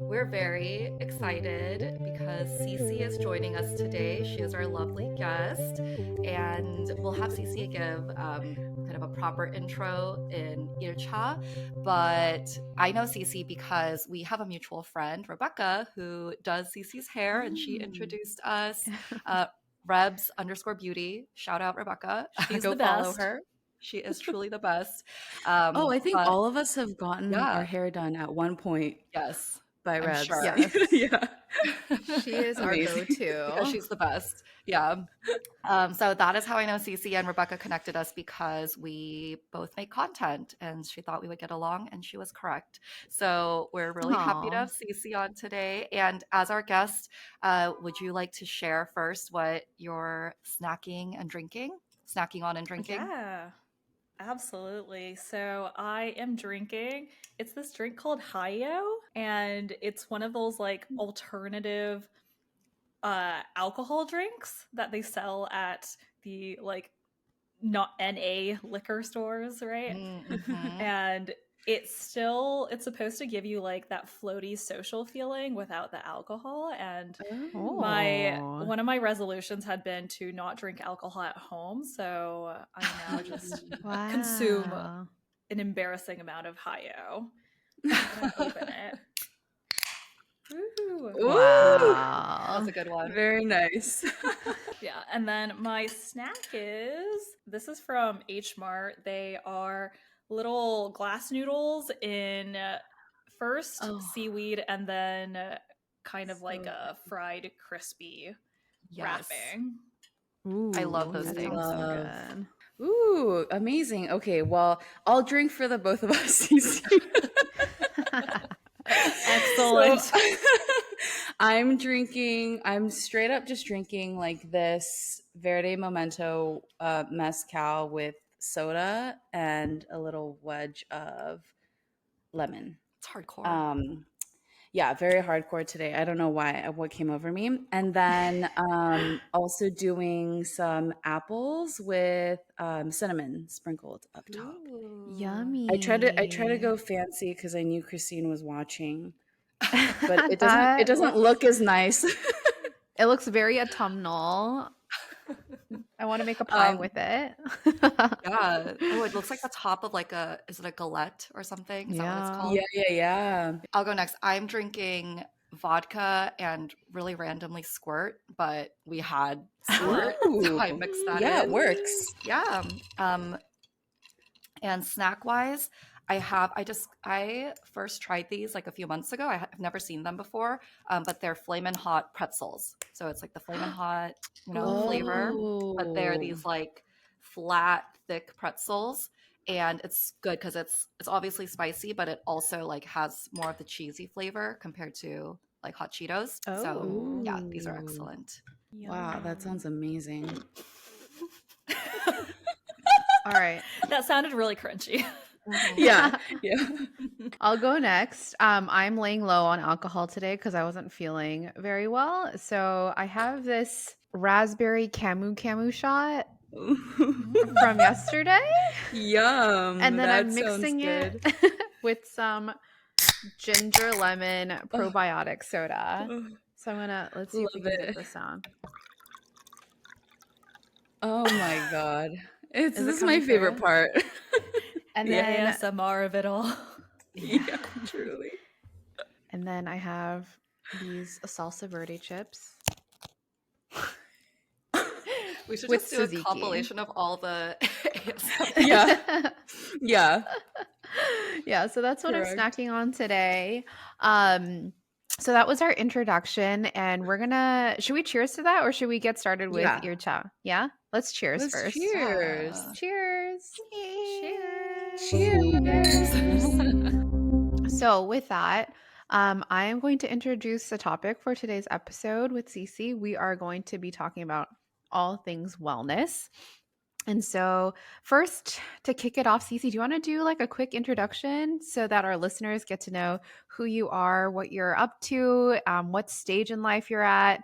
We're very excited because Cece is joining us today. She is our lovely guest, and we'll have Cece give kind of a proper intro in Ilcha. But I know Cece because we have a mutual friend, Rebecca, who does Cece's hair, and she introduced us. Rebs_beauty. Shout out Rebecca. She's Go the follow best. her. She is truly the best. I think But all of us have gotten yeah, our hair done at one point yes, by I'm Rebs. sure. Yes. Yeah. She is our Amazing. because go-to. she's the best. Yeah. So that is how I know Cece and Rebecca connected us, because we both make content and she thought we would get along, and she was correct. So we're really happy to Aw. have Cece on today. And as our guest, would you like to share first what you're snacking on and drinking? Yeah, absolutely. So I am drinking, it's this drink called Hayo, and it's one of those like alternative alcohol drinks that they sell at the like not NA liquor stores, right? Mm-hmm. And it's supposed to give you like that floaty social feeling without the alcohol. And Oh. one of my resolutions had been to not drink alcohol at home, so I now just consume Wow. an embarrassing amount of Hayo. I'm gonna open it. Ooh. Ooh. Wow. That's a good one. Very nice. Yeah, and then my snack this is from H Mart. They are little glass noodles in first seaweed and then kind of like a fried crispy Yes. wrapping. Ooh, I love those that things. sounds so Love. good. Ooh, amazing. Okay, well, I'll drink for the both of us. Excellent. So, I'm straight up just drinking like this Verde Momento mezcal with soda and a little wedge of lemon. It's hardcore. Yeah, very hardcore today. I don't know what came over me. And then also doing some apples with cinnamon sprinkled up top. Yummy. I try to go fancy because I knew Christine was watching, but it That doesn't look as nice. It looks very autumnal. I want to make a pie with it. Yeah. Oh, it looks like the top of like is it a galette or something? Is that what it's called? Yeah. I'll go next. I'm drinking vodka and really randomly squirt, but we had squirt, so I mixed that in. Yeah, it works. Yeah. And snack wise, I first tried these like a few months ago. I've never seen them before, but they're flamin' hot pretzels. So it's like the flamin' hot, flavor, but they're these like flat, thick pretzels, and it's good because it's obviously spicy, but it also like has more of the cheesy flavor compared to like hot Cheetos. So yeah, these are excellent. Wow, that sounds amazing. All right. That sounded really crunchy. Yeah. I'll go next. I'm laying low on alcohol today because I wasn't feeling very well. So I have this raspberry camu shot from yesterday. Yum. And then that I'm sounds mixing good. it with some ginger lemon probiotic soda. So let's see if we Love can it. get the sound. Oh my god. Is it This is my coming favorite through? part. And The then ASMR of it all. Yeah, truly. And then I have these salsa verde chips. We should With just do a tzatziki. compilation of all the Yeah. Yeah. Yeah, so that's what Correct. I'm snacking on today. So that was our introduction, and should we cheers to that, or should we get started with Yeah. your cha? Yeah? Let's cheers Let's first. cheers. Cheers. Cheers. So with that, I am going to introduce the topic for today's episode with Cece. We are going to be talking about all things wellness. And so first, to kick it off, Cece, do you want to do like a quick introduction so that our listeners get to know who you are, what you're up to, what stage in life you're at,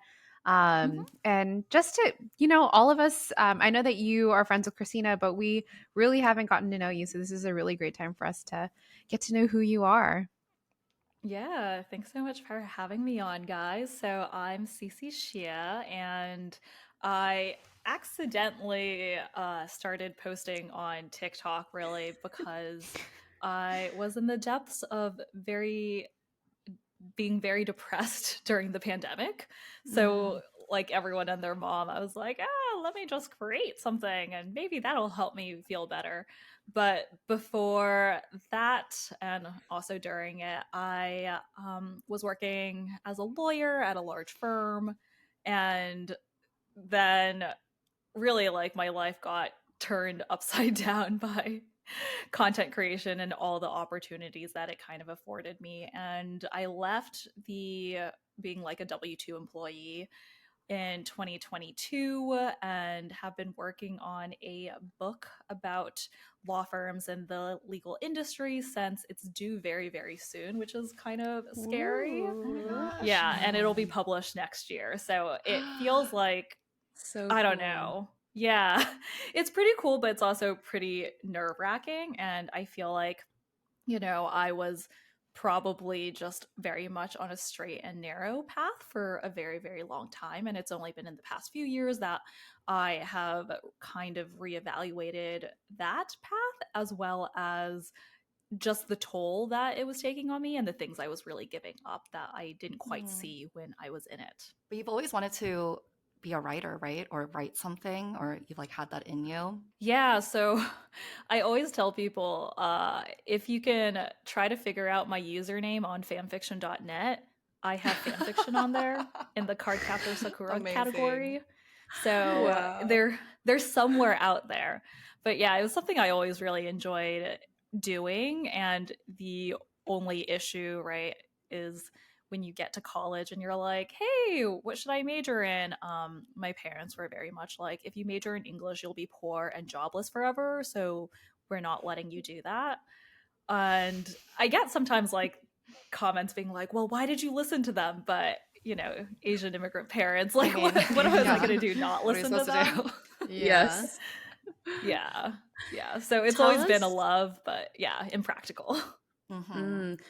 And just to, all of us, I know that you are friends with Christina, but we really haven't gotten to know you. So this is a really great time for us to get to know who you are. Yeah, thanks so much for having me on, guys. So I'm Cece Shia, and I accidentally started posting on TikTok really because I was in the depths of being very depressed during the pandemic. So, like everyone and their mom, I was like, let me just create something and maybe that'll help me feel better. But before that, and also during it, I was working as a lawyer at a large firm. And then, really, like, my life got turned upside down by content creation and all the opportunities that it kind of afforded me. And I left the being like a W 2 employee in 2022 and have been working on a book about law firms and the legal industry since it's due very, very soon, which is kind of scary. Oh my gosh. Yeah, and it'll be published next year. So it feels like, So I don't cool. know. Yeah, it's pretty cool, but it's also pretty nerve wracking. And I feel like, I was probably just very much on a straight and narrow path for a very, very long time. And it's only been in the past few years that I have kind of reevaluated that path, as well as just the toll that it was taking on me and the things I was really giving up that I didn't quite see when I was in it. But you've always wanted to be a writer, right? Or write something, or you've like had that in you. Yeah, so I always tell people if you can try to figure out my username on fanfiction.net, I have fanfiction on there in the Cardcaptor Sakura Amazing. category. So Wow. they're somewhere out there. But yeah, it was something I always really enjoyed doing. And the only issue, right, is when you get to college and you're like, hey, what should I major in? My parents were very much like, if you major in English, you'll be poor and jobless forever. So we're not letting you do that. And I get sometimes like comments being like, well, why did you listen to them? But, Asian immigrant parents, like, mean, what was I yeah. going to do? Not What are you listen to supposed to them? do? Yes. Yeah. Yeah. So it's Tell always been a us, love, but yeah, impractical.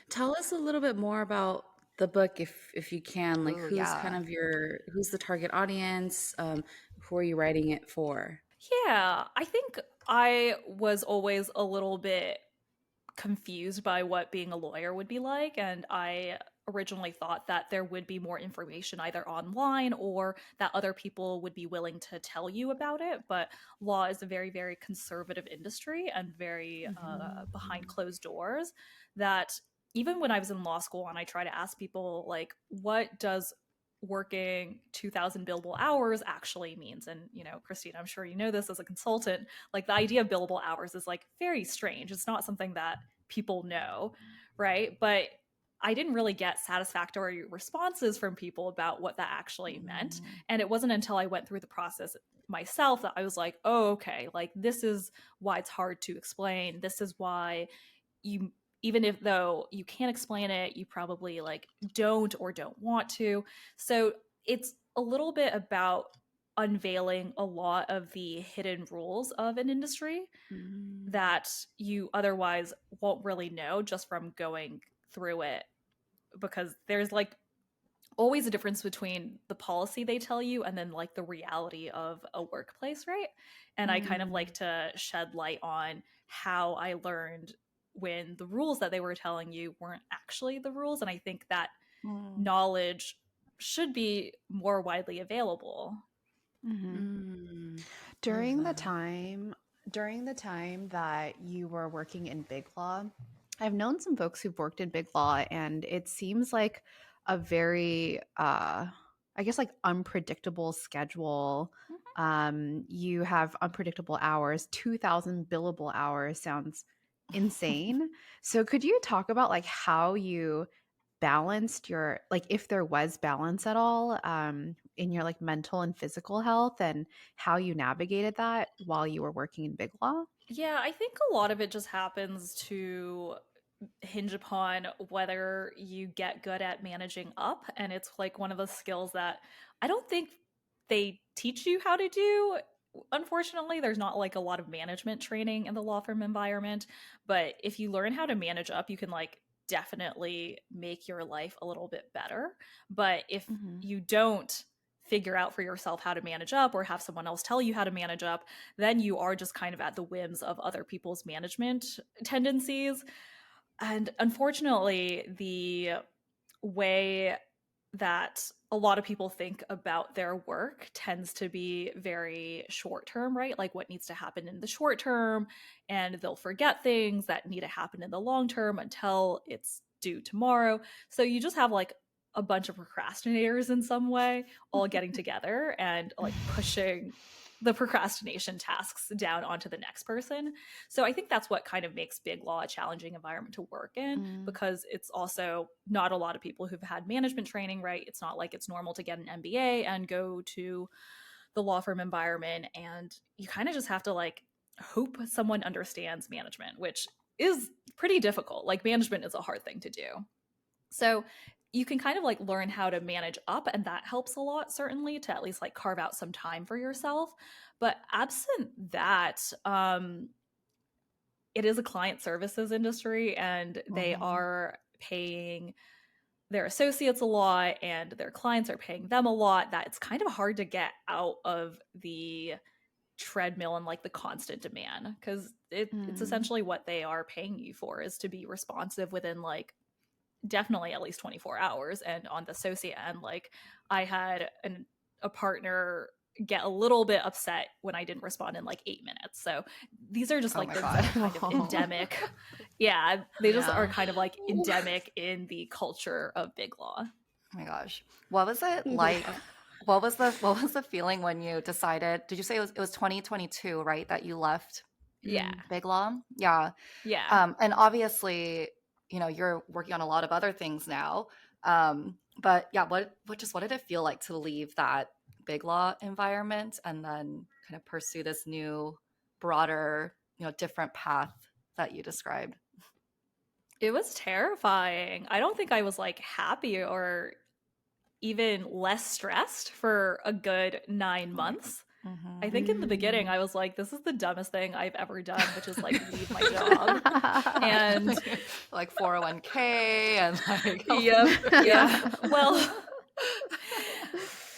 tell us a little bit more about the book, if you can. Like, Ooh, who's kind yeah. of who's the target audience? Who are you writing it for? Yeah. I think I was always a little bit confused by what being a lawyer would be like. And I originally thought that there would be more information either online or that other people would be willing to tell you about it. But law is a very, very conservative industry and very behind closed doors, that even when I was in law school and I try to ask people, like, what does working 2000 billable hours actually means? And Christine, I'm sure you know this as a consultant, like the idea of billable hours is like very strange. It's not something that people know, right? But I didn't really get satisfactory responses from people about what that actually meant. And it wasn't until I went through the process myself that I was like, oh, okay, like this is why it's hard to explain. This is why you, even if though you can't explain it, you probably like don't or don't want to. So it's a little bit about unveiling a lot of the hidden rules of an industry that you otherwise won't really know just from going through it, because there's like always a difference between the policy they tell you and then like the reality of a workplace, right? And I kind of like to shed light on how I learned when the rules that they were telling you weren't actually the rules. And I think that knowledge should be more widely available. During the time that you were working in big law, I've known some folks who've worked in big law, and it seems like a very I guess like unpredictable schedule. You have unpredictable hours. 2000 billable hours sounds insane. So could you talk about like how you balanced your, like, if there was balance at all in your like mental and physical health, and how you navigated that while you were working in big law? Yeah, I think a lot of it just happens to hinge upon whether you get good at managing up. And it's like one of the skills that I don't think they teach you how to do. Unfortunately, there's not like a lot of management training in the law firm environment. But if you learn how to manage up, you can like definitely make your life a little bit better. But if you don't figure out for yourself how to manage up or have someone else tell you how to manage up, then you are just kind of at the whims of other people's management tendencies. And unfortunately, the way that a lot of people think about their work tends to be very short term, right? Like what needs to happen in the short term, and they'll forget things that need to happen in the long term until it's due tomorrow. So you just have like a bunch of procrastinators in some way all getting together and like pushing the procrastination tasks down onto the next person. So I think that's what kind of makes big law a challenging environment to work in, because it's also not a lot of people who've had management training, right? It's not like it's normal to get an MBA and go to the law firm environment, and you kind of just have to like hope someone understands management, which is pretty difficult. Like management is a hard thing to do. So you can kind of like learn how to manage up, and that helps a lot, certainly, to at least like carve out some time for yourself. But absent that, it is a client services industry, and they are paying their associates a lot and their clients are paying them a lot, that it's kind of hard to get out of the treadmill and like the constant demand, because it's essentially what they are paying you for, is to be responsive within like definitely at least 24 hours. And on the associate end, like I had a partner get a little bit upset when I didn't respond in like 8 minutes. So these are just like things that are kind of endemic. Yeah, they just are kind of like endemic in the culture of big law. Oh my gosh. What was it like? What was the feeling when you decided, did you say it was 2022, right, that you left big law? Yeah. And obviously, you know, you're working on a lot of other things now. But yeah, what did it feel like to leave that big law environment and then kind of pursue this new, broader, you know, different path that you described? It was terrifying. I don't think I was like happy or even less stressed for a good 9 months. I think in the beginning I was like, this is the dumbest thing I've ever done, which is like leave my job. And like 401k and like yeah. Well,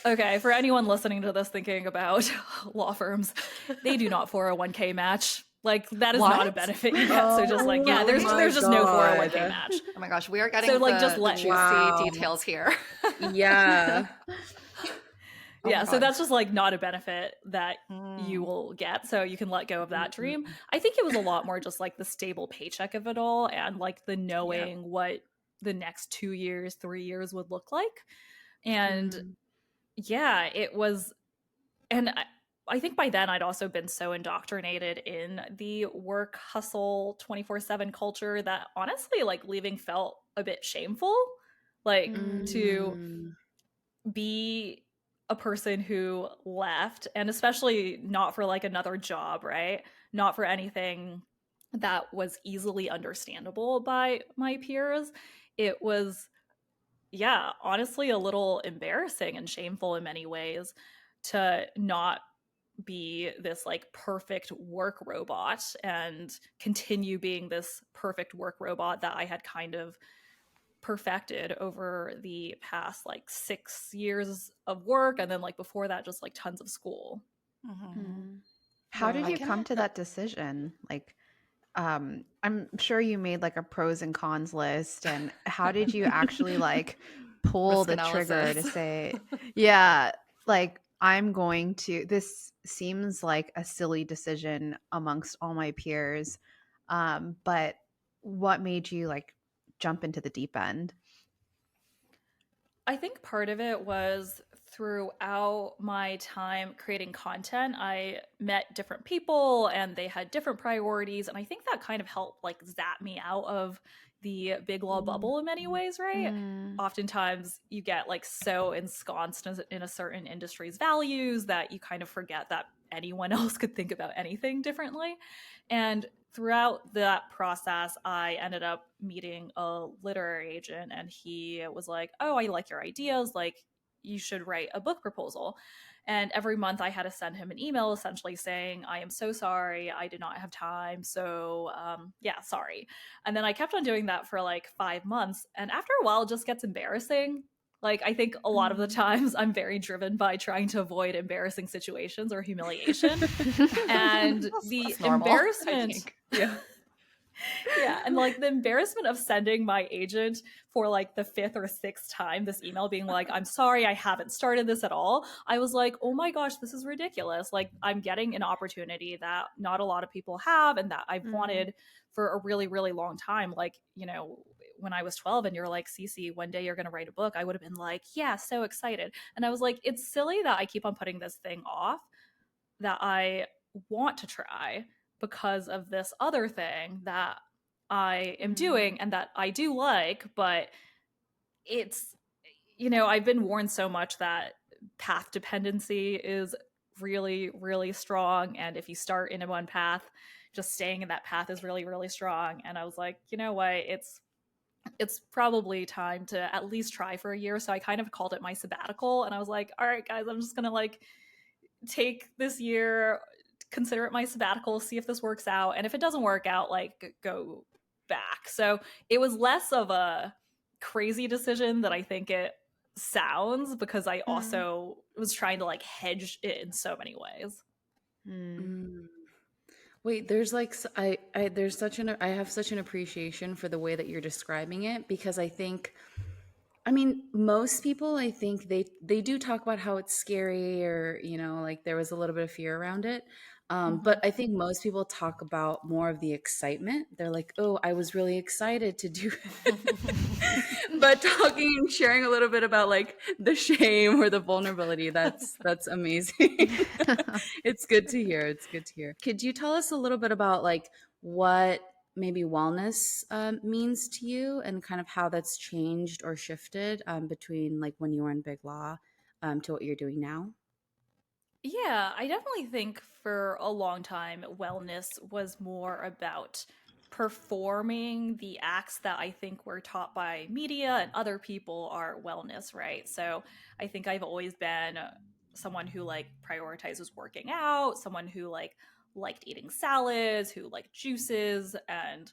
okay, for anyone listening to this thinking about law firms, they do not 401k match. Like that is not a benefit you get. So just like, yeah, there's just no 401k match. Oh my gosh, we are getting so like just let juicy details here. Yeah. Yeah, so that's just like not a benefit that you will get. So you can let go of that dream. I think it was a lot more just like the stable paycheck of it all, and like the knowing what the next 2 years, 3 years would look like. And yeah, it was. And I think by then I'd also been so indoctrinated in the work hustle 24/7 culture that honestly, like leaving felt a bit shameful. Like to be a person who left, and especially not for like another job, right? Not for anything that was easily understandable by my peers. It was, yeah, honestly a little embarrassing and shameful in many ways to not be this like perfect work robot and continue being this perfect work robot that I had kind of perfected over the past like 6 years of work, and then like before that just like tons of school. How did you come to that decision? Like I'm sure you made like a pros and cons list, and how did you actually like pull the trigger to say, yeah, like I'm going to, this seems like a silly decision amongst all my peers, but what made you like jump into the deep end? I think part of it was throughout my time creating content, I met different people and they had different priorities. And I think that kind of helped like zap me out of the big law bubble in many ways, right? Oftentimes you get like so ensconced in a certain industry's values that you kind of forget that anyone else could think about anything differently. And throughout that process, I ended up meeting a literary agent, and he was like, "Oh, I like your ideas. Like, you should write a book proposal." And every month I had to send him an email essentially saying, "I am so sorry. I did not have time. So, yeah, sorry." And then I kept on doing that for like 5 months. And after a while, it just gets embarrassing. Like, I think a lot of the times I'm very driven by trying to avoid embarrassing situations or humiliation. And the That's normal, I embarrassment. think. Yeah. Yeah, and like the embarrassment of sending my agent for like the fifth or sixth time this email being like, "I'm sorry, I haven't started this at all." I was like, "Oh my gosh, this is ridiculous. Like, I'm getting an opportunity that not a lot of people have and that I've wanted for a really, really long time." Like, when I was 12 and you're like, "Cece, one day you're going to write a book," I would have been like, "Yeah, so excited." And I was like, it's silly that I keep on putting this thing off that I want to try because of this other thing that I am doing and that I do like, but it's, I've been warned so much that path dependency is really, really strong. And if you start in one path, just staying in that path is really, really strong. And I was like, you know what? It's probably time to at least try for a year. So I kind of called it my sabbatical. And I was like, all right, guys, I'm just going to like take this year, consider it my sabbatical, see if this works out. And if it doesn't work out, like go back. So it was less of a crazy decision that I think it sounds, because I also was trying to like hedge it in so many ways. Wait, there's like there's I have such an appreciation for the way that you're describing it, because I mean, most people, I think they do talk about how it's scary, or like there was a little bit of fear around it. But I think most people talk about more of the excitement. They're like, "Oh, I was really excited to do it." But sharing a little bit about like the shame or the vulnerability, that's amazing. It's good to hear. It's good to hear. Could you tell us a little bit about like what maybe wellness means to you, and kind of how that's changed or shifted between like when you were in Big Law to what you're doing now? Yeah, I definitely think for a long time, wellness was more about performing the acts that I think were taught by media and other people are wellness, right? So I think I've always been someone who like prioritizes working out, someone who like liked eating salads, who liked juices, and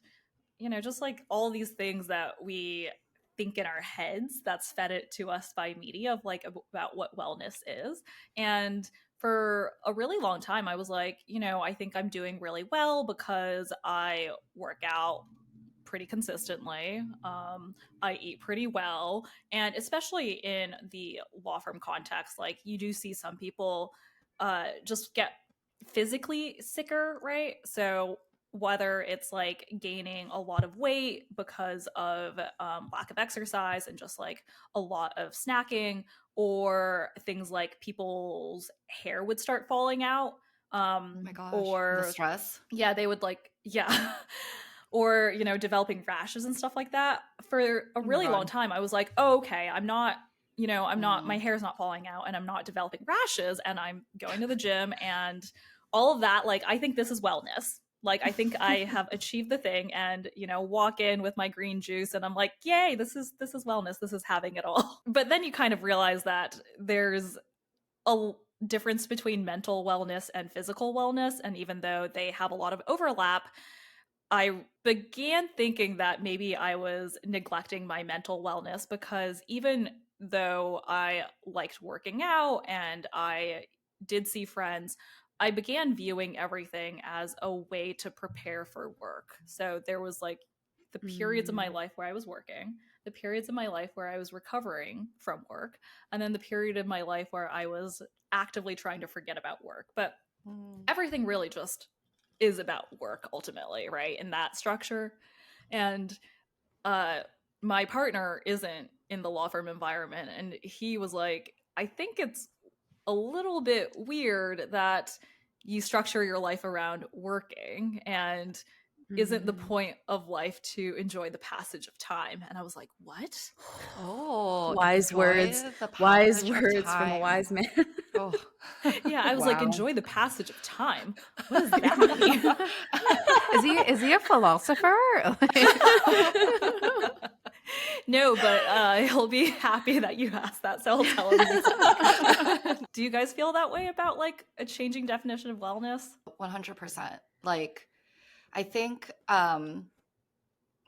just like all these things that we think in our heads that's fed it to us by media of like about what wellness is. And for a really long time, I was like, I think I'm doing really well because I work out pretty consistently. I eat pretty well. And especially in the law firm context, like you do see some people just get physically sicker, right? So whether it's like gaining a lot of weight because of lack of exercise and just like a lot of snacking, or things like people's hair would start falling out. Oh my gosh, the Or stress. yeah, they would like, yeah. Or, developing rashes and stuff like that. For a Oh my really long God. time, I was like, oh, okay, my hair's not falling out and I'm not developing rashes and I'm going to the gym and all of that. Like, I think this is wellness. Like, I think I have achieved the thing, and, walk in with my green juice and I'm like, yay, this is wellness. This is having it all. But then you kind of realize that there's a difference between mental wellness and physical wellness. And even though they have a lot of overlap, I began thinking that maybe I was neglecting my mental wellness, because even though I liked working out and I did see friends, I began viewing everything as a way to prepare for work. So there was like the periods of my life where I was working, the periods of my life where I was recovering from work, and then the period of my life where I was actively trying to forget about work. But everything really just is about work ultimately, right? In that structure. And my partner isn't in the law firm environment, and he was like, I think it's a little bit weird that you structure your life around working, and isn't the point of life to enjoy the passage of time? And I was like, what? Oh, Wise enjoy words, the wise passage of words from a time. wise man. Oh. Yeah, I was like, Wow. enjoy the passage of time. What does that mean? Is he a philosopher? No, but he'll be happy that you asked that, so I'll tell him next time. Do you guys feel that way about like a changing definition of wellness? 100%. Like, I think, yeah,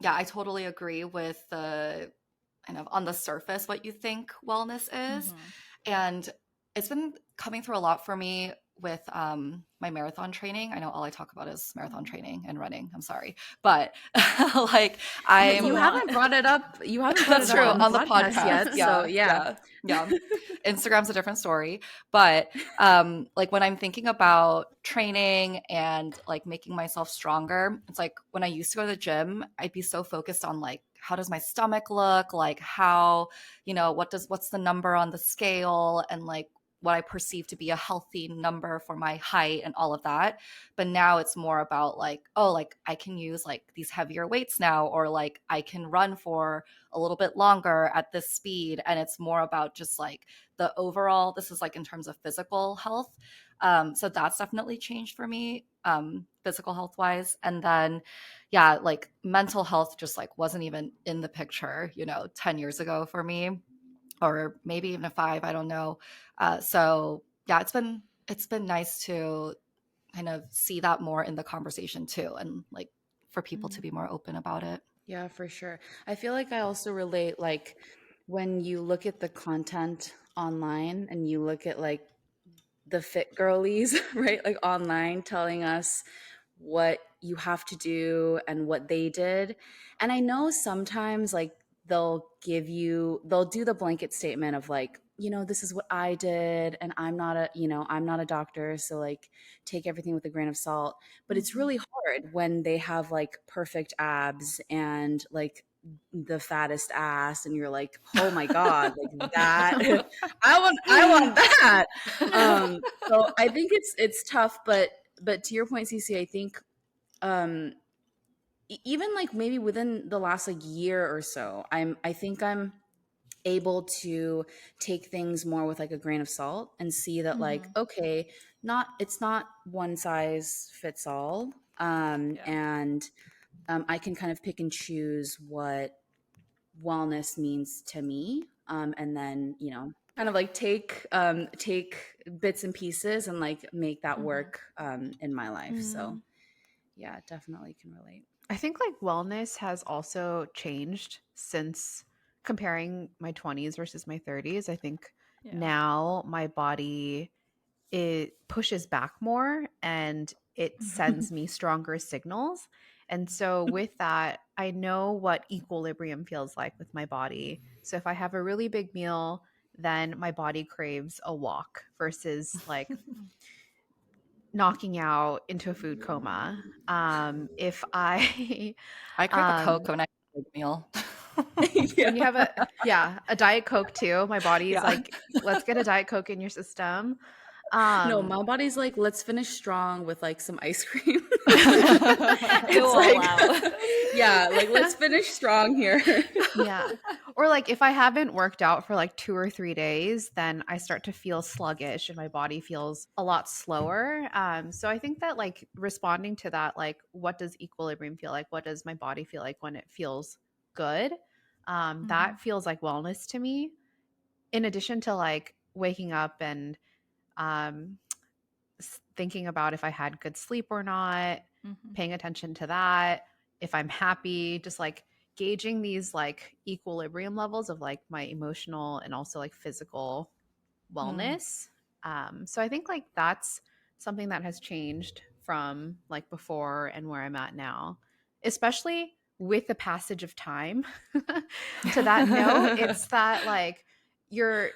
I totally agree with the kind of on the surface what you think wellness is. And it's been coming through a lot for me with my marathon training. I know all I talk about is marathon training and running. I'm sorry. But like It's a You I'm lot. haven't brought it up. You haven't brought that's it true up on the podcast podcast. yet. So yeah. Instagram's a different story. But like when I'm thinking about training and like making myself stronger, it's like when I used to go to the gym, I'd be so focused on like how does my stomach look, like how, what's the number on the scale, and like what I perceive to be a healthy number for my height and all of that. But now it's more about like, oh, like I can use like these heavier weights now, or like I can run for a little bit longer at this speed. And it's more about just like the overall, this is like in terms of physical health. So that's definitely changed for me, physical health wise. And then, yeah, like mental health just like wasn't even in the picture, 10 years ago for me, or maybe even 5, I don't know. So yeah, it's been nice to kind of see that more in the conversation too, and like for people to be more open about it. Yeah, for sure. I feel like I also relate, like, when you look at the content online and you look at like the fit girlies, right? Like online telling us what you have to do and what they did. And I know sometimes like they'll do the blanket statement of like, this is what I did and I'm not a doctor, so like take everything with a grain of salt. But it's really hard when they have like perfect abs and like the fattest ass and you're like, oh my god, like that. I want that. So I think it's tough, but to your point, Cece, I think um even like maybe within the last like year or so, I think I'm able to take things more with like a grain of salt and see that like, okay, it's not one size fits all. And I can kind of pick and choose what wellness means to me, and then kind of like take bits and pieces and like make that work in my life. So yeah, definitely can relate. I think like wellness has also changed since comparing my 20s versus my 30s. I think now my body, it pushes back more and it sends me stronger signals. And so with that, I know what equilibrium feels like with my body. So if I have a really big meal, then my body craves a walk versus like knocking out into a food coma. If I I crave a Coke when I have a meal. when you have a Diet Coke too, my body's Yeah. like, let's get a Diet Coke in your system. No, my body's like, let's finish strong with like some ice cream. Go all out. Yeah, like let's finish strong here. Yeah. Or like if I haven't worked out for like 2 or 3 days, then I start to feel sluggish and my body feels a lot slower. So I think that like responding to that, like what does equilibrium feel like? What does my body feel like when it feels good? That feels like wellness to me. In addition to like waking up and um, thinking about if I had good sleep or not, paying attention to that, if I'm happy, just like gauging these like equilibrium levels of like my emotional and also like physical wellness. So I think like that's something that has changed from like before and where I'm at now, especially with the passage of time. To that note, it's that like you're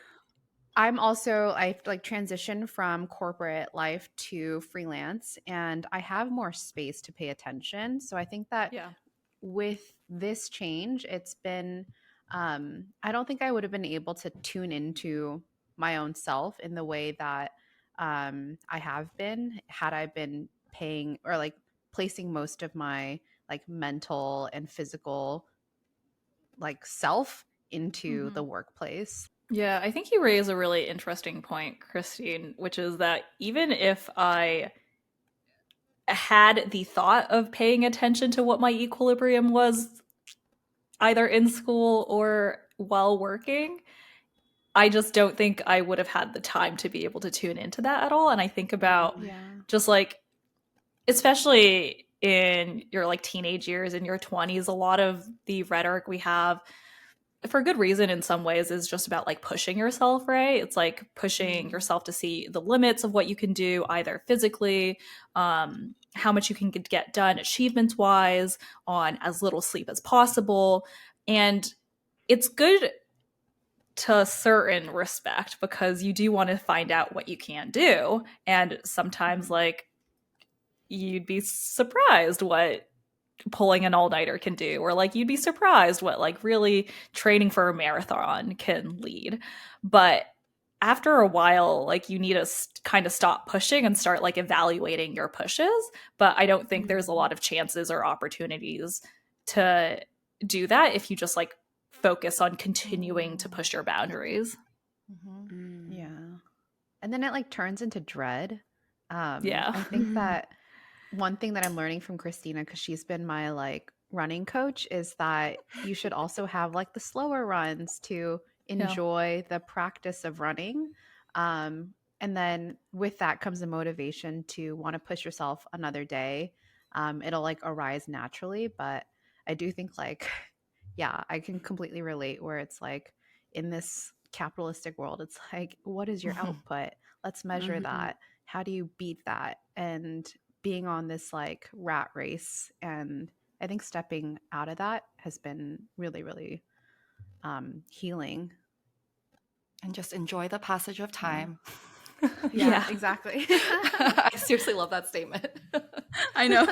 I like transitioned from corporate life to freelance and I have more space to pay attention. So I think that with this change, it's been, I don't think I would have been able to tune into my own self in the way that I have been had I been paying or like placing most of my like mental and physical like self into the workplace. Yeah, I think you raise a really interesting point, Christine, which is that even if I had the thought of paying attention to what my equilibrium was, either in school or while working, I just don't think I would have had the time to be able to tune into that at all. And I think about Yeah. just like, especially in your like teenage years, in your 20s, a lot of the rhetoric we have, for good reason in some ways, is just about like pushing yourself, right? It's like pushing yourself to see the limits of what you can do, either physically, how much you can get done achievements wise, on as little sleep as possible. And it's good to a certain respect because you do want to find out what you can do. And sometimes, like, you'd be surprised what pulling an all-nighter can do, or like you'd be surprised what like really training for a marathon can lead. But after a while, like, you need to kind of stop pushing and start like evaluating your pushes. But I don't think there's a lot of chances or opportunities to do that if you just like focus on continuing to push your boundaries. Yeah. And then it like turns into dread. Yeah. I think that one thing that I'm learning from Christina, because she's been my like running coach, is that you should also have like the slower runs to enjoy the practice of running. And then with that comes a motivation to want to push yourself another day. It'll like arise naturally, but I do think like, yeah, I can completely relate where it's like in this capitalistic world, it's like, what is your output? Let's measure that. How do you beat that? And being on this like rat race, and I think stepping out of that has been really, really healing. And just enjoy the passage of time. Yeah. Exactly. I seriously love that statement. I know.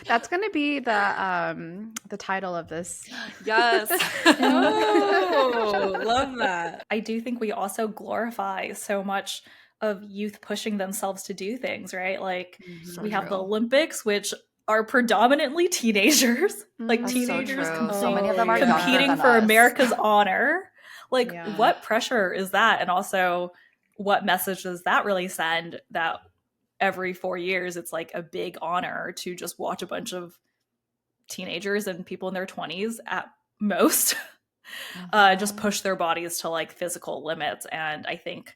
That's going to be the title of this. Yes. Oh, love that. I do think we also glorify so much of youth pushing themselves to do things, right? Like, So we have the true. Olympics, which are predominantly teenagers, like That's so teenagers true. So many of them are yeah. younger competing than for us. America's honor. Like, Yeah. what pressure is that? And also, what message does that really send, that every 4 years it's like a big honor to just watch a bunch of teenagers and people in their 20s at most just push their bodies to like physical limits. And I think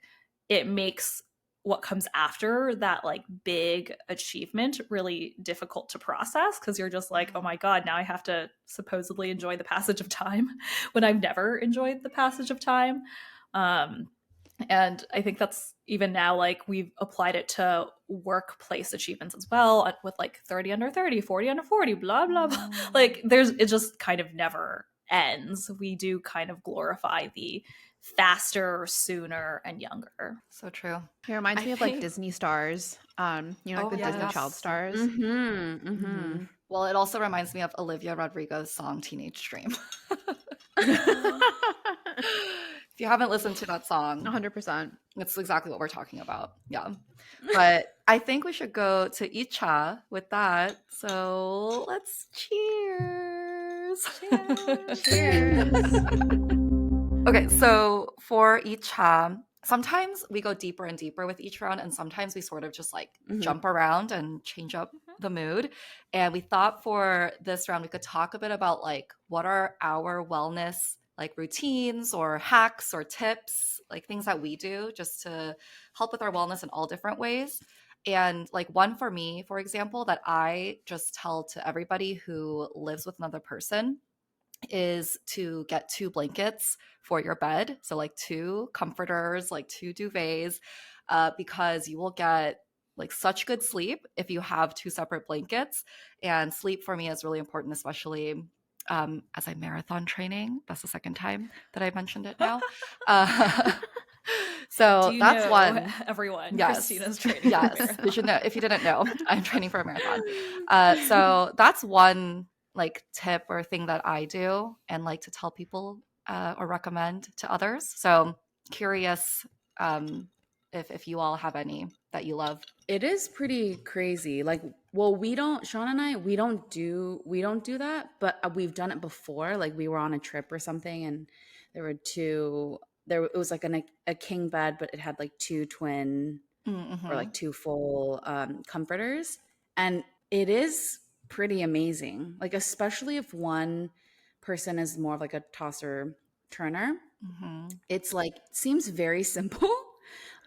it makes what comes after that like big achievement really difficult to process, because you're just like, oh my god, now I have to supposedly enjoy the passage of time when I've never enjoyed the passage of time. And I think that's even now, like, we've applied it to workplace achievements as well, with like 30 under 30, 40 under 40, blah blah blah. Like, it just kind of never ends. We do kind of glorify the faster, sooner, and younger. So true. It reminds I me of like think- Disney stars, like Oh, the Disney yes. Child stars. Well, it also reminds me of Olivia Rodrigo's song Teenage Dream. If you haven't listened to that song, 100%. it's exactly what we're talking about. Yeah. But I think we should go to Icha with that. So let's cheers. Cheers. Okay, so for Icha, sometimes we go deeper and deeper with each round, and sometimes we sort of just like jump around and change up the mood. And we thought for this round we could talk a bit about like what are our wellness like routines or hacks or tips, like things that we do just to help with our wellness in all different ways. And like one for me, for example, that I just tell to everybody who lives with another person is to get 2 blankets for your bed. So like 2 comforters, like 2 duvets, because you will get like such good sleep if you have 2 separate blankets. And sleep for me is really important, especially as I marathon training. That's the second time that I've mentioned it now. So that's one. Everyone, Yes. Christina's training. Yes, you should know. If you didn't know, I'm training for a marathon. So that's one like tip or thing that I do and like to tell people or recommend to others. So curious if you all have any that you love. It is pretty crazy. Like, well, Sean and I, we don't do that, but we've done it before. Like, we were on a trip or something, and there it was like a king bed, but it had like two twin or Mm-hmm. like two full comforters, and it is pretty amazing. Like especially if one person is more of like a tosser turner, Mm-hmm. it's like seems very simple,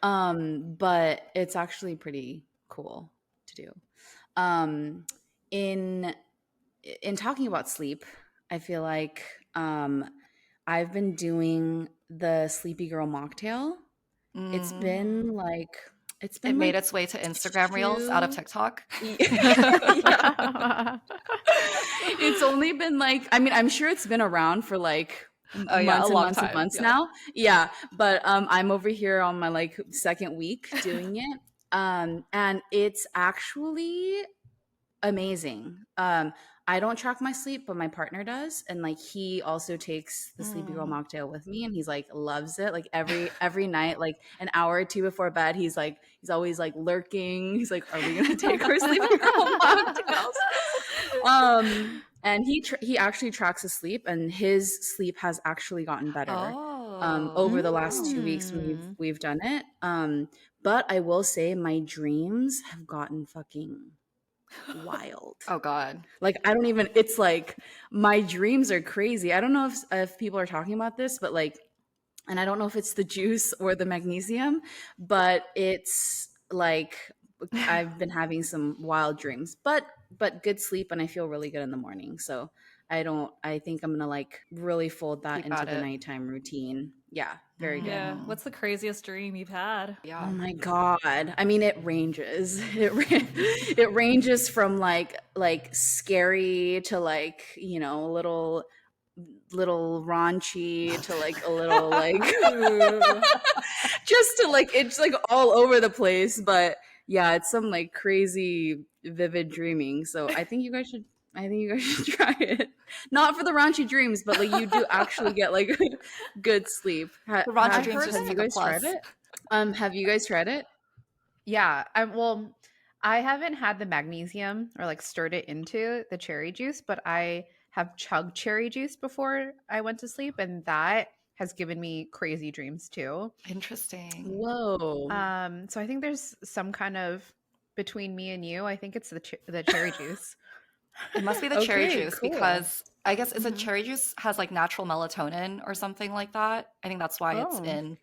but it's actually pretty cool to do. Um, in in talking about sleep, I feel like I've been doing the Sleepy Girl mocktail. It's Mm. been like it's It been made like its way to Instagram Reels out of two. TikTok. Yeah. It's only been like, I mean, I'm sure it's been around for like Oh yeah, a months and long months and time. months Yeah. now. Yeah, but I'm over here on my like second week doing it. And it's actually amazing. I don't track my sleep, but my partner does, and like he also takes the Sleepy Girl Mm. mocktail with me, and he's like loves it. Like every night, like an hour or two before bed, he's always like lurking. He's like, "Are we gonna take our Sleepy Girl mocktails?" And he actually tracks his sleep, and his sleep has actually gotten better over Oh. the last 2 weeks when Mm. we've done it. But I will say my dreams have gotten fucking wild. Oh God. Like I don't even it's like my dreams are crazy. I don't know if people are talking about this, but like and I don't know if it's the juice or the magnesium, but it's like I've been having some wild dreams. But good sleep and I feel really good in the morning. So I think I'm going to like really fold that Keep into at the it. nighttime routine. Yeah, very good. Yeah. Mm. What's the craziest dream you've had? Oh Yeah. my god. I mean it ranges. It ranges from like scary to like, you know, a little raunchy to like a little like Ooh. just to like it's like all over the place, but yeah, it's some like crazy vivid dreaming. So I think you guys should try it. Not for the raunchy dreams, but like you do actually get like good sleep. The raunchy I've dreams heard just Have that. you take a guys tried plus. it? Have you guys tried it? Yeah, I haven't had the magnesium or like stirred it into the cherry juice, but I have chugged cherry juice before I went to sleep, and that has given me crazy dreams too. Interesting. Whoa. So I think there's some kind of between me and you. I think it's the cherry juice. It must be the cherry Okay, juice cool. because I guess is it Mhm. cherry juice has like natural melatonin or something like that. I think that's why it's Oh. in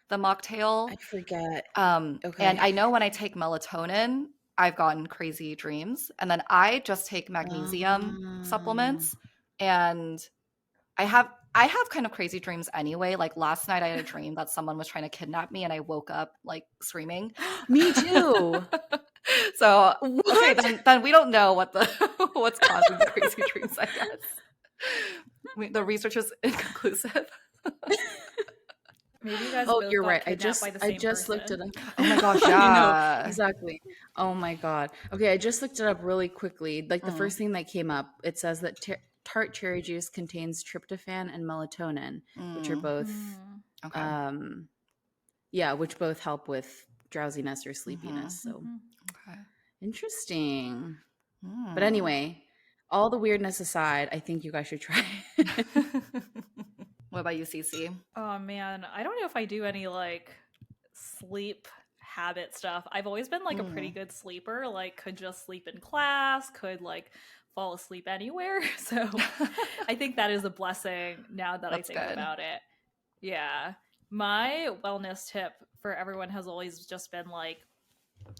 the mocktail. I forget. And Okay. I know when I take melatonin, I've gotten crazy dreams. And then I just take magnesium Um, supplements and I have kind of crazy dreams anyway. Like last night I had a dream that someone was trying to kidnap me and I woke up like screaming. me too. So okay, What? then we don't know what the what's causing the crazy dreams, I guess. The research is inconclusive. Maybe you guys Oh, both you're got right. kidnapped by the I same just looked it person. up. Oh my gosh, I know, yeah. exactly. Oh my God. Okay, I just looked it up really quickly. Like the Mm, first thing that came up, it says that tart cherry juice contains tryptophan and melatonin, which are mm, both Mm. okay. um yeah, which both help with drowsiness or Mm-hmm. sleepiness. So Mhm. Okay. interesting. But Mm. anyway, all the weirdness aside, I think you guys should try it. What about you, Cece? Oh man, I don't know if I do any like sleep habit stuff. I've always been like a pretty Mm, good sleeper, like could just sleep in class, could like fall asleep anywhere. So I think that is a blessing now that I that's think good. about it. Yeah. My wellness tip for everyone has always just been like,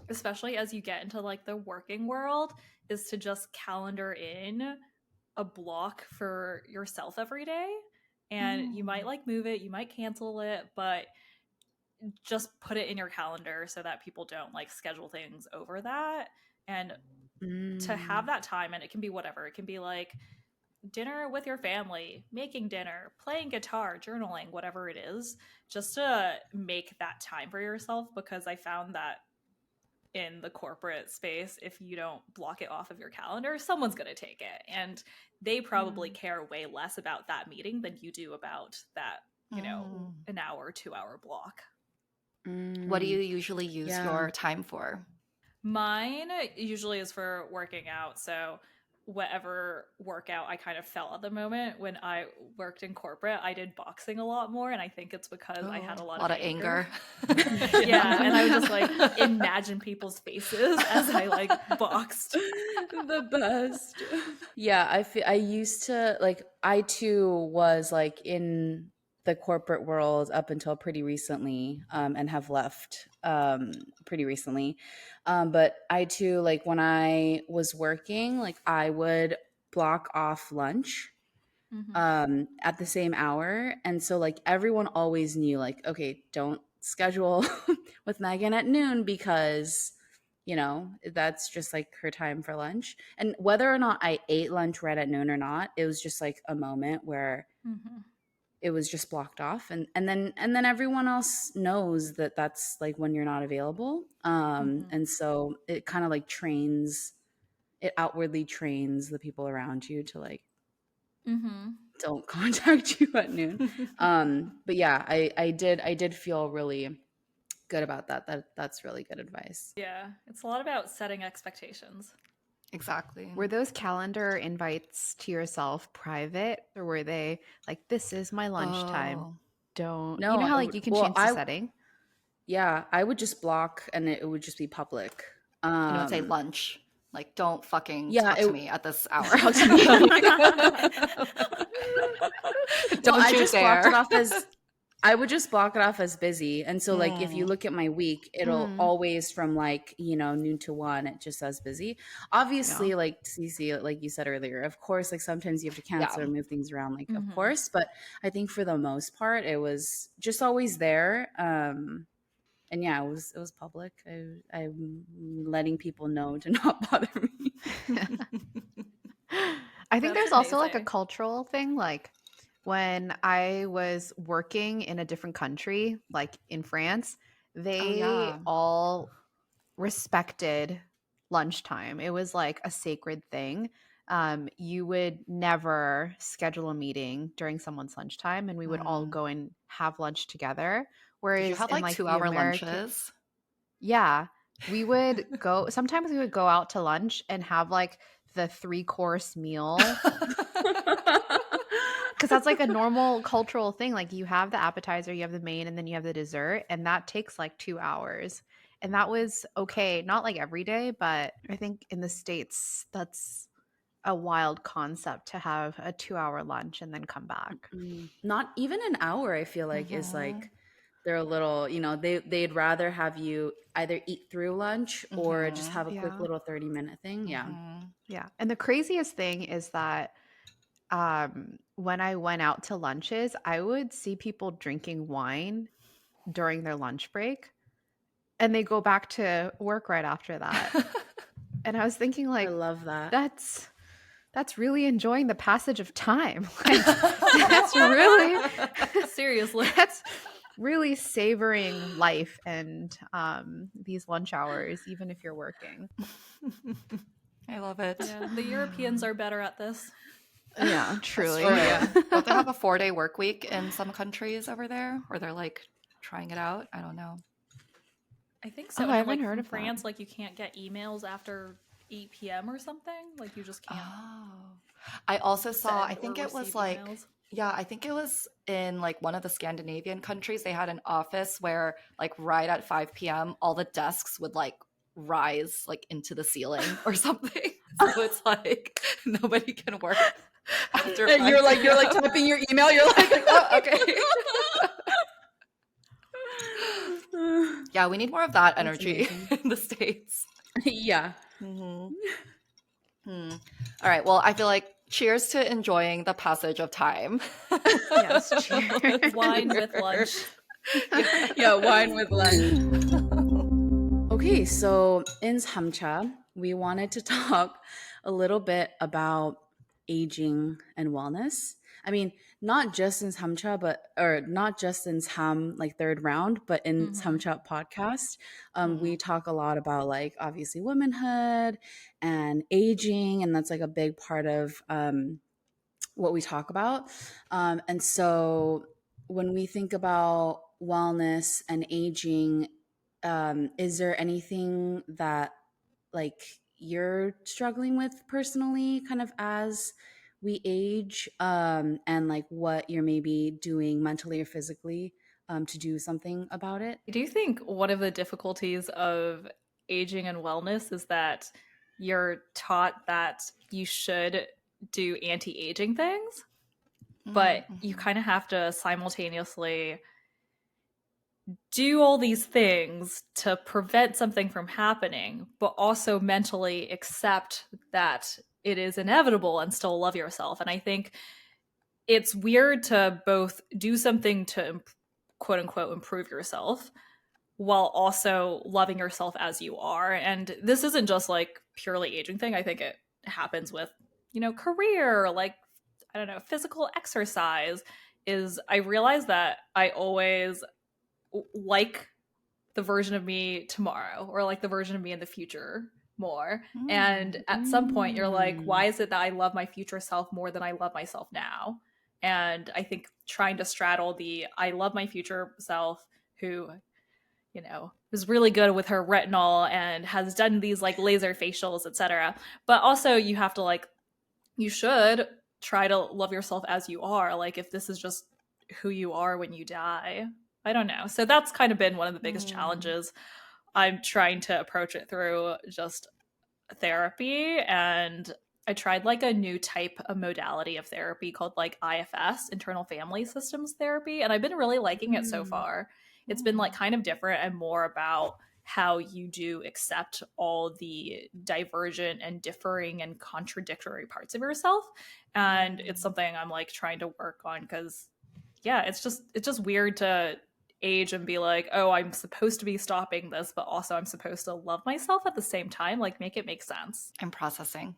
especially as you get into like the working world, is to just calendar in a block for yourself every day. And you might Mm. like move it, you might cancel it, but just put it in your calendar so that people don't like schedule things over that. And to have Mm. that time, and it can be whatever, it can be like dinner with your family, making dinner, playing guitar, journaling, whatever it is, just to make that time for yourself. Because I found that in the corporate space, if you don't block it off of your calendar, someone's going to take it. And they probably care way less about that meeting than you do about that, Mm. an hour, 2 hour block. What do you Mm. usually use Yeah. your time for? Mine usually is for working out. So whatever workout I kind of felt at the moment. When I worked in corporate, I did boxing a lot more, and I think it's because I had a lot of anger. Yeah, and I would just like imagine people's faces as I like boxed. The best. Yeah, I used to like, I too was like in the corporate world up until pretty recently, and have left pretty recently. But I too, like when I was working, like I would block off lunch at the same hour. And so like everyone always knew like, okay, don't schedule with Megan at noon because that's just like her time for lunch. And whether or not I ate lunch right at noon or not, it was just like a moment where it was just blocked off, and then everyone else knows that that's like when you're not available. And so it kind of like it outwardly trains the people around you to like don't contact you at noon. But yeah, I did feel really good about that's really good advice. Yeah, it's a lot about setting expectations. Exactly. Were those calendar invites to yourself private, or were they like, this is my lunchtime? Oh. Don't No, you know how I like would- you can well, change the I- setting? Yeah, I would just block and it would just be public. And it would say lunch. Like, don't fucking Yeah, talk it- to me at this hour. Talk to me. Don't I you just dare. blocked it off as I would just block it off as busy. And so like if you look at my week, it'll always from like, noon to 1, it just says busy. Obviously, like Cece, like you said earlier, of course, like sometimes you have to cancel or move things around, like of course. But I think for the most part, it was just always there. And yeah, it was public. I'm letting people know to not bother me. I think That's there's also like a amazing. cultural thing. Like when I was working in a different country, like in France, they yeah. all respected lunchtime. It was like a sacred thing. You would never schedule a meeting during someone's lunchtime, and we would all go and have lunch together. Whereas Did you have in like like the 2-hour American, lunches? yeah, we would go. Sometimes we would go out to lunch and have like the 3-course meal because that's like a normal cultural thing. Like you have the appetizer, you have the main, and then you have the dessert, and that takes like 2 hours. And that was okay, not like every day, but I think in the States, that's a wild concept to have a 2-hour lunch and then come back. Not even an hour, I feel like, is like they're a little, they'd rather have you either eat through lunch or just have a quick Yeah. little 30-minute thing. Yeah. Yeah. And the craziest thing is that when I went out to lunches, I would see people drinking wine during their lunch break, and they go back to work right after that. And I was thinking, like, I love that. that's really enjoying the passage of time. Like, that's really Seriously. that's really savoring life and these lunch hours, even if you're working. I love it. Yeah, the Europeans are better at this. Yeah, truly. True. Yeah. Don't they have a 4-day work week in some countries over there where they're like trying it out? I don't know. I think so. Oh, And I then, haven't like, heard in of that. France, like you can't get emails after 8 p.m. or something. Like you just can't. Oh. I also saw, I send think or it was receive like, emails. yeah, I think it was in like one of the Scandinavian countries. They had an office where like right at 5 p.m., all the desks would like rise like into the ceiling or something. So it's like nobody can work after 5 You're like p.m. typing your email. You're like, Oh, okay. Yeah, we need more of that energy in the States. yeah. All right. Well, I feel like cheers to enjoying the passage of time. Yes, cheers. Wine with lunch. Yeah, wine with lunch. Okay, so in samcha, we wanted to talk a little bit about aging and wellness. I mean, not just in samcha, or not just in sam like third round, but in samcha podcast, we talk a lot about like obviously womanhood and aging, and that's like a big part of what we talk about. And so when we think about wellness and aging, is there anything that like you're struggling with personally, kind of as we age, and like what you're maybe doing mentally or physically to do something about it? I do think one of the difficulties of aging and wellness is that you're taught that you should do anti-aging things, but you Mm-hmm. kind of have to simultaneously do all these things to prevent something from happening, but also mentally accept that it is inevitable and still love yourself. And I think it's weird to both do something to quote unquote improve yourself while also loving yourself as you are. And this isn't just like purely aging thing. I think it happens with, career, like, I don't know, physical exercise. Is I realize that I always like the version of me tomorrow or like the version of me in the future more. And at some point you're like, why is it that I love my future self more than I love myself now? And I think trying to straddle the I love my future self who, is really good with her retinol and has done these like laser facials, etc. But also you have to like, you should try to love yourself as you are. Like if this is just who you are when you die. I don't know. So that's kind of been one of the biggest challenges. I'm trying to approach it through just therapy, and I tried like a new type of modality of therapy called like IFS, internal family systems therapy, and I've been really liking it so far. It's been like kind of different and more about how you do accept all the divergent and differing and contradictory parts of yourself, and it's something I'm like trying to work on because yeah, it's just weird to age and be like, oh, I'm supposed to be stopping this, but also I'm supposed to love myself at the same time. Like, make it make sense. I'm processing.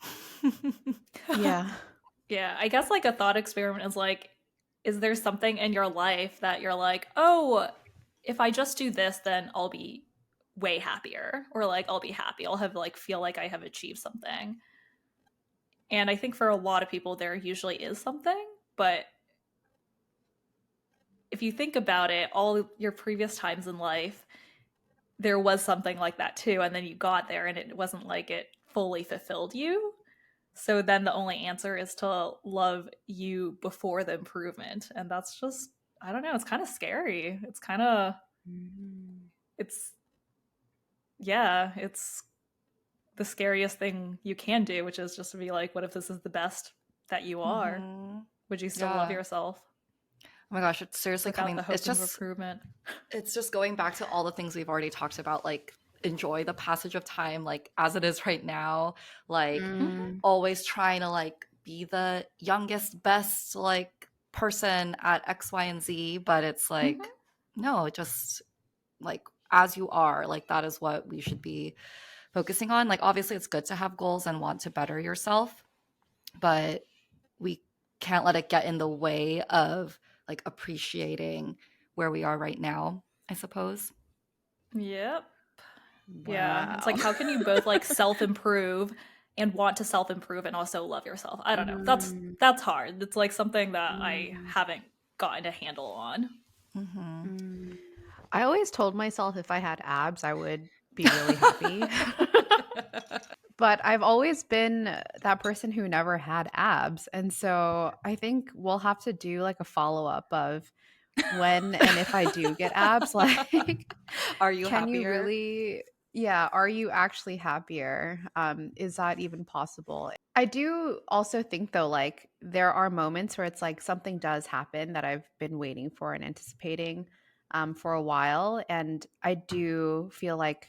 Yeah. Yeah, I guess like a thought experiment is like, is there something in your life that you're like, oh, if I just do this, then I'll be way happier, or like I'll be happy. I'll have like feel like I have achieved something. And I think for a lot of people, there usually is something, but if you think about it, all your previous times in life, there was something like that too. And then you got there and it wasn't like it fully fulfilled you. So then the only answer is to love you before the improvement. And that's just, I don't know, it's kind of scary. It's kind of, it's, yeah, it's the scariest thing you can do, which is just to be like, what if this is the best that you are? Would you still love Yeah. yourself Oh my gosh, it's seriously without coming. the hope of improvement? It's just going back to all the things we've already talked about, like enjoy the passage of time, like as it is right now, like Mm-hmm. always trying to like be the youngest, best like person at X, Y, and Z. But it's like, no, just like as you are, like that is what we should be focusing on. Like obviously it's good to have goals and want to better yourself, but we can't let it get in the way of like appreciating where we are right now, I suppose. Yep. Yeah. It's Wow. like, how can you both like self improve and want to self improve and also love yourself? I don't know. That's hard. It's like something that I haven't gotten a handle on. I always told myself if I had abs, I would be really happy. But I've always been that person who never had abs. And so I think we'll have to do like a follow up of when and if I do get abs, like, Are you can you happier? really, yeah, are you actually happier? Is that even possible? I do also think though, like, there are moments where it's like something does happen that I've been waiting for and anticipating for a while. And I do feel like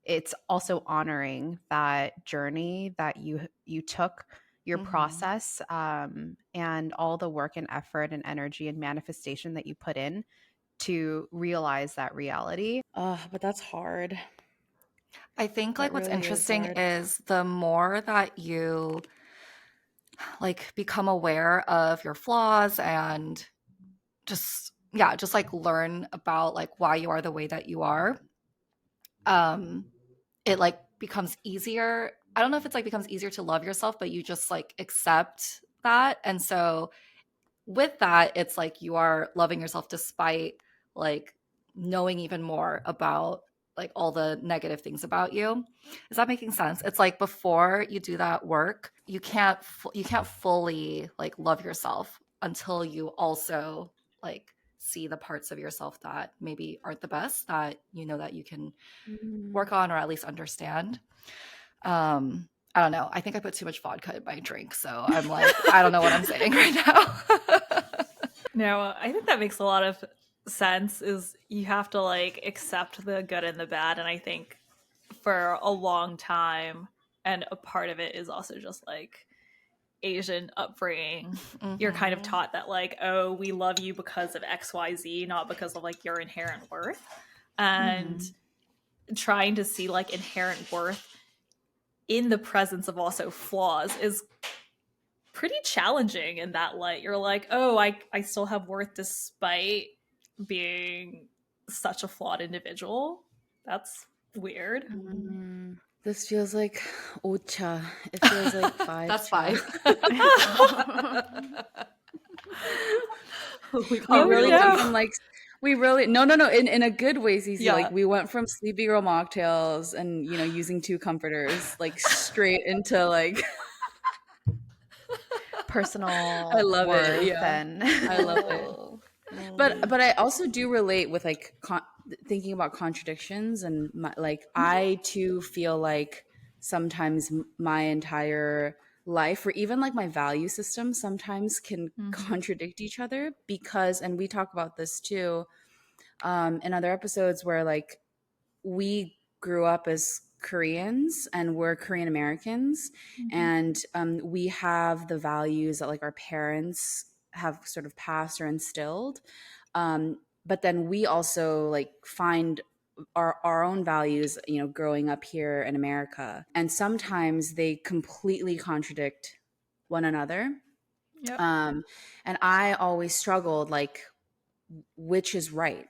it's also honoring that journey that you took, your process, and all the work and effort and energy and manifestation that you put in to realize that reality. Oh, but that's hard. I think That like what's really is interesting hard. is the more that you like become aware of your flaws and just yeah, just like learn about like why you are the way that you are, um it like becomes easier. I don't know if it's like becomes easier to love yourself, but you just like accept that. And so with that, it's like you are loving yourself despite like knowing even more about like all the negative things about you. Is that making sense? It's like before you do that work, you can't fully like love yourself until you also like see the parts of yourself that maybe aren't the best, that you know that you can work on or at least understand. I don't know. I think I put too much vodka in my drink, so I'm like, I don't know what I'm saying right now. No, I think that makes a lot of sense. Is you have to like accept the good and the bad, and I think for a long time, and a part of it is also just like Asian upbringing. You're kind of Mhm. taught that like, oh, we love you because of XYZ, not because of like your inherent worth. And trying to see like inherent worth in the presence of also flaws is pretty challenging in that light. You're like, oh, I still have worth despite being such a flawed individual. That's weird. This feels like ocha. It feels like five. That's cha. 5. We Oh, really no. went from like no in a good way, Cece. Yeah. Like we went from sleepy girl mocktails and using 2 comforters like straight into like Personal I love worth it. Yeah, and I love it. But I also do relate with like thinking about contradictions and like I too feel like sometimes my entire life or even like my value system sometimes can contradict each other because, and we talk about this too in other episodes, where like we grew up as Koreans and we're Korean Americans, and we have the values that like our parents have sort of passed or instilled. But then we also like find our own values, growing up here in America. And sometimes they completely contradict one another. Yep. And I always struggled like, which is right?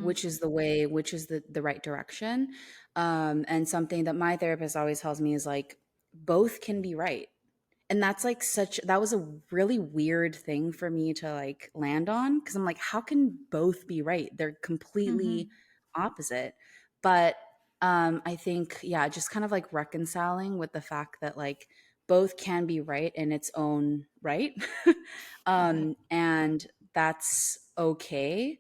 Which is the way, which is the right direction. And something that my therapist always tells me is like, both can be right. And that's like that was a really weird thing for me to like land on, because I'm like, how can both be right? They're completely opposite. But I think, yeah, just kind of like reconciling with the fact that like both can be right in its own right. And that's okay.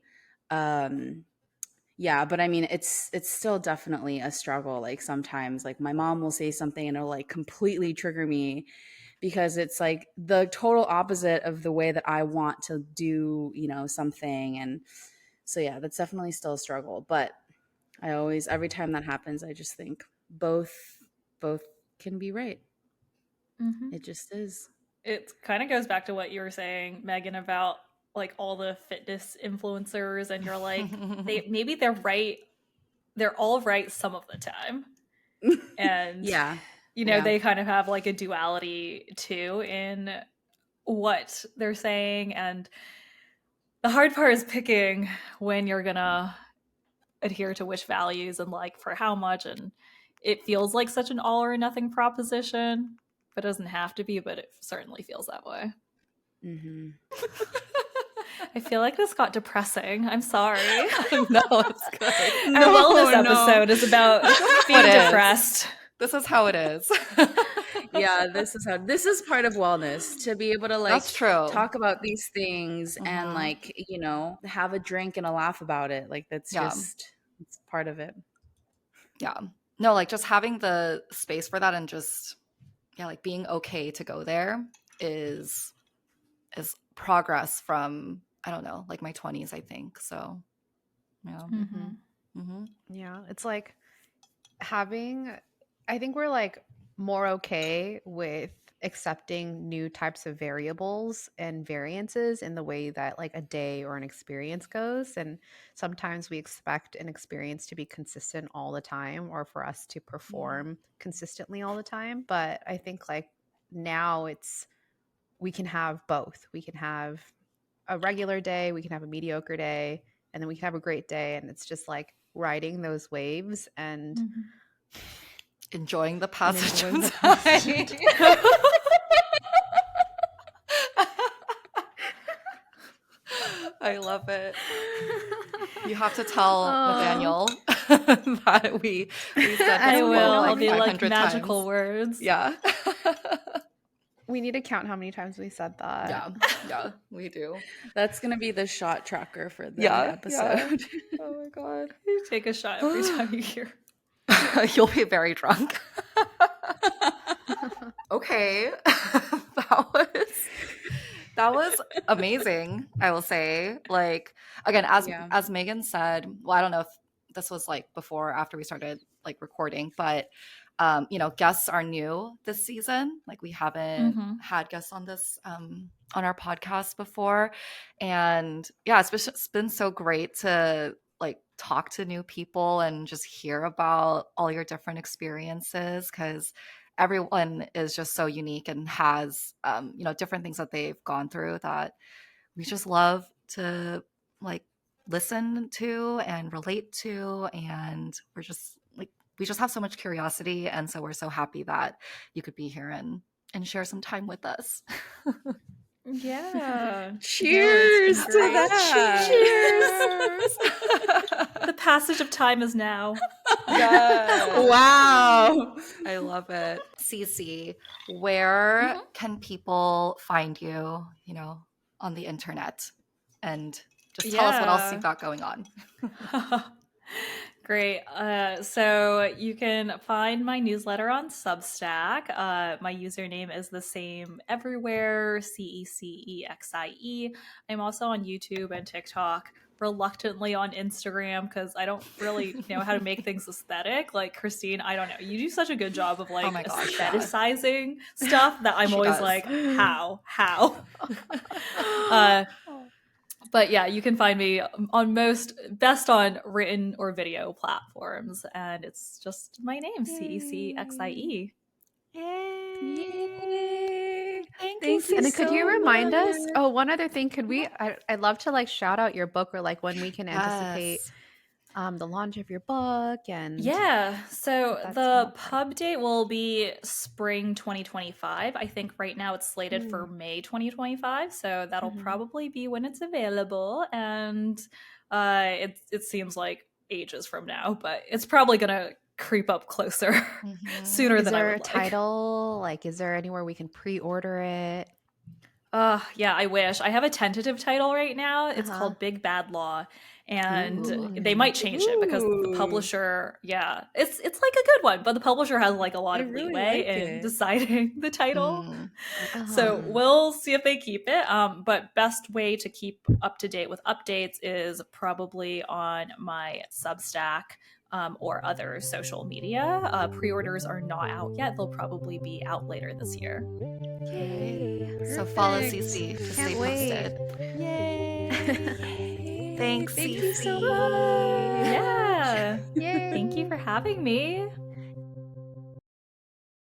Yeah, but I mean, it's still definitely a struggle. Like sometimes like my mom will say something and it'll like completely trigger me because it's like the total opposite of the way that I want to do, something. And so yeah, that's definitely still a struggle. But I always, every time that happens, I just think both can be right. It just is. It kind of goes back to what you were saying, Megan, about like all the fitness influencers, and you're like, maybe they're right, they're all right some of the time. And Yeah. they kind of have like a duality too in what they're saying. And the hard part is picking when you're gonna adhere to which values and like for how much. And it feels like such an all or nothing proposition, but it doesn't have to be, but it certainly feels that way. I feel like this got depressing. I'm sorry. No, it's good. Our wellness episode is about being depressed. This is how it is. Yeah, this is part of wellness, to be able to like That's true. talk about these things and like, have a drink and a laugh about it. Like that's just, it's part of it. Yeah. No, like just having the space for that and just like being okay to go there is progress from, I don't know, like my 20s, I think. So, yeah. Yeah, it's like I think we're like more okay with accepting new types of variables and variances in the way that like a day or an experience goes. And sometimes we expect an experience to be consistent all the time, or for us to perform consistently all the time. But I think like now we can have both. We can have a regular day, we can have a mediocre day, and then we can have a great day. And it's just like riding those waves and enjoying the passage enjoying of the passage. time. I love it. You have to tell Nathaniel that we said I this will. quote I'll like be like 500 magical times. words. Yeah. We need to count how many times we said that. Yeah, we do. That's gonna be the shot tracker for the Yeah. episode. Oh my god. You take a shot every time you hear. You'll be very drunk. Okay. That was amazing, I will say. Like, again, Yeah. as Megan said, well, I don't know if this was like before or after we started like recording, but guests are new this season. Like, we haven't had guests on this on our podcast before. And yeah, it's been so great to like talk to new people and just hear about all your different experiences, because everyone is just so unique and has different things that they've gone through that we just love to like listen to and relate to. And we just have so much curiosity, and so we're so happy that you could be here and share some time with us. Yeah. Cheers to that. Cheers. The passage of time is now. Yes. Wow. I love it. Cece, where can people find you, on the internet? And just tell us what else you've got going on. Great. So you can find my newsletter on Substack. My username is the same everywhere, CECEXIE. I'm also on YouTube and TikTok, reluctantly on Instagram because I don't really know how to make things aesthetic. Like, Christine, I don't know. You do such a good job of like Oh my gosh, aestheticizing stuff that I'm She always does. like, how? But yeah, you can find me on best on written or video platforms. And it's just my name, CECXIE. Yay. Thank you, you And then could you remind us? much. Oh, one other thing. Could we? I'd love to like shout out your book, or like when we can anticipate Yes. the launch of your book. And Yeah, so That's the not pub date will be spring 2025. I think right now it's slated for May 2025, so that'll probably be when it's available. And it seems like ages from now, but it's probably gonna creep up closer sooner is than I there would a like. title? Like, is there anywhere we can pre-order it? Yeah, I wish. I have a tentative title right now. It's called Big Bad Law. And they might change it because the publisher, it's like a good one, but the publisher has like a lot I of really leeway like in it. deciding the title. So we'll see if they keep it. But best way to keep up to date with updates is probably on my Substack or other social media. Pre-orders are not out yet. They'll probably be out later this year. Yay. So follow Perfect. Cece to Can't stay wait. posted. Yay. Thanks, Thank Cece. you so much. Yeah. Yay. Thank you for having me.